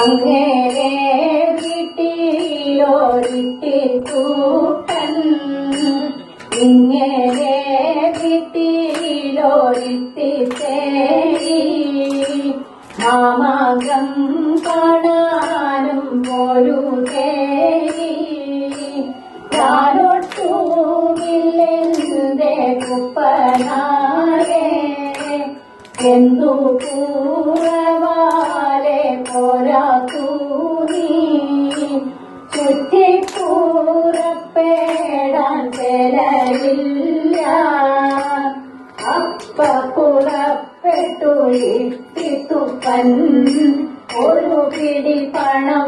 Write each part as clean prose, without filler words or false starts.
അങ്ങേരെ വീട്ടിലോരിട്ടിത്തൂട്ടൻ ഇങ്ങേരെ വീട്ടിലോരിട്ടിത്തേരി മാമാങ്കം കാണാനും ഒരു തേരി ഞാനൊട്ടുമില്ലെന്റെ കുപ്പനാരെ എന്തു പൂറവാലെ പോരാത്തൂ നീ ചുറ്റിപ്പൂറപ്പേടാൻ ചിലരില്ല അപ്പ പുറപ്പെട്ടു ഇട്ടിത്തുപ്പൻ ഒരു പിടി പണം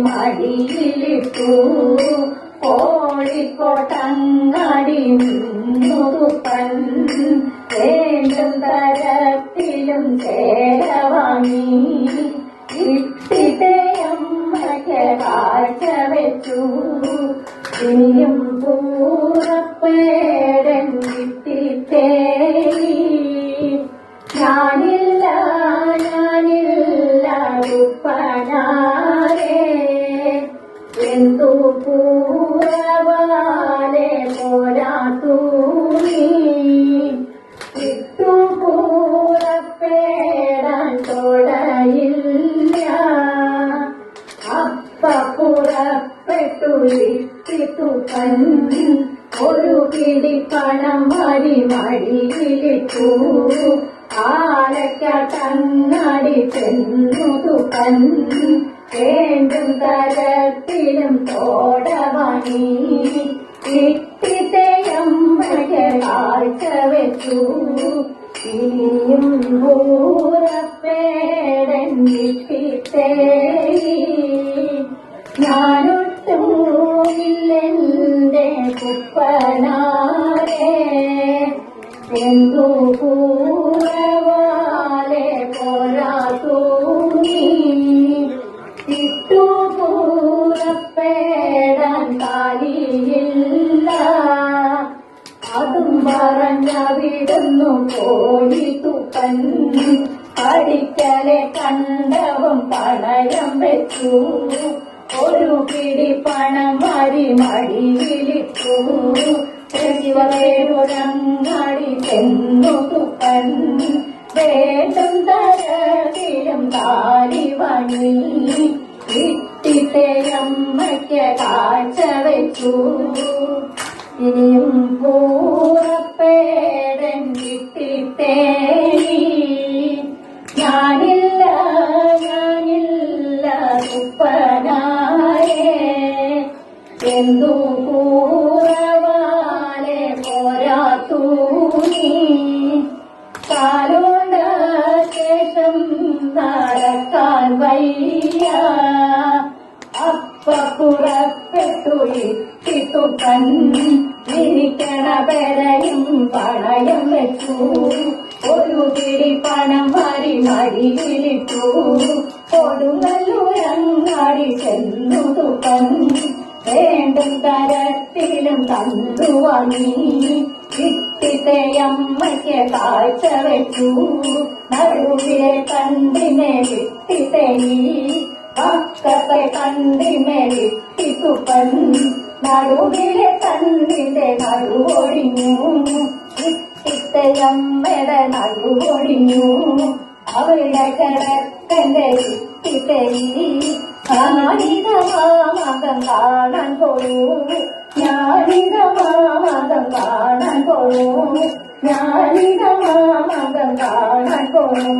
മടിയിലിട്ടു കോഴിക്കോട്ടങ്ങാടി നിന്നുതുപ്പൻ വേണ്ടും തരത്തിലും ചേര വാങ്ങി ഇട്ടിട്ടയമ്മയ്ക്ക് കാഴ്ച വെച്ചു ഇനിയും പൂറപ്പേടൻ ഇട്ടിട്ടേരി ഞാനില്ല ഉപ്പനാരെ എന്തു പൂറവാലെ പോരാത്തൂ നീ ഇട്ടുപൂറപ്പേടാൻ തോടയില്ല അപ്പ പുറപ്പെട്ടു ഇട്ടിത്തുപ്പൻ ഒരു പിടി പണം മടിയിലിട്ടു ആലക്കാട്ടങ്ങാടി ചെന്നു തുപ്പൻ വേണ്ടും തരത്തിലും തോട വാങ്ങി ഇട്ടിത്തയമ്മയ്ക്ക് കാഴ്ച വെച്ചു ഇനിയും പൂറപ്പേടൻ ഇട്ടിത്തേരി ഞാനൊട്ടുമില്ലെന്റെ കുപ്പനാരെ എന്തു പൂറവാലെ പോരാത്തൂ നീ ഇട്ടുപൂറപ്പേടാൻ കാലിയില്ല അതും പറഞ്ഞവിടുന്നു പോയി തുപ്പൻ പഠിക്കലെ കണ്ടവും പണയം വെച്ചു ഒരു പിടി പണം മടിയിലിട്ടു വേറൊരങ്ങാടി ചെന്നു തുപ്പൻ വേണ്ടും തരത്തിലും കാലി വണി ഇട്ടിട്ടയമ്മയ്ക്ക് കാഴ്ച വെച്ചു ഇനിയും പൂറപ്പേടൻ ഇട്ടിത്തേരി ഞാനില്ല ഉപ്പനാരെ എന്തു പൂറവാലെ പോരാത്തൂ നീ കാലോണ്ട ശേഷം നടക്കാൻ വയ്യ അപ്പ പുറപ്പെട്ടു ഇട്ടിത്തുപ്പൻ ഇരിക്കണ പെരയും പണയം വെച്ചു ഒരു പിടി പണം മടിയിലിട്ടു കൊടുങ്ങല്ലൂരങ്ങാടി ചെന്നു തുപ്പൻ വേണ്ടും തരത്തിലും തന്നു വാങ്ങി ഇട്ടിത്തയമ്മയ്ക്ക് കാഴ്ച വെച്ചു നടുവിലെ കണ്ടിനെ ഇട്ടിത്തേരി പക്കത്തെ കണ്ടിമേലിട്ടിത്തുപ്പൻ നടുവിലെ കണ്ടിന്റെ നടുവൊടിഞ്ഞു ഇട്ടിത്തയമ്മയുടെ നടുവൊടിഞ്ഞു അവളുടെ കിടക്കന്റെ ഇട്ടിത്തേരി ഞാനിതമാമകം കാണാൻ പോയൂ ഞാനിതമാമകം കാണാൻ പോയൂ ഞാനിതമാമകം കാണാൻ പോയൂ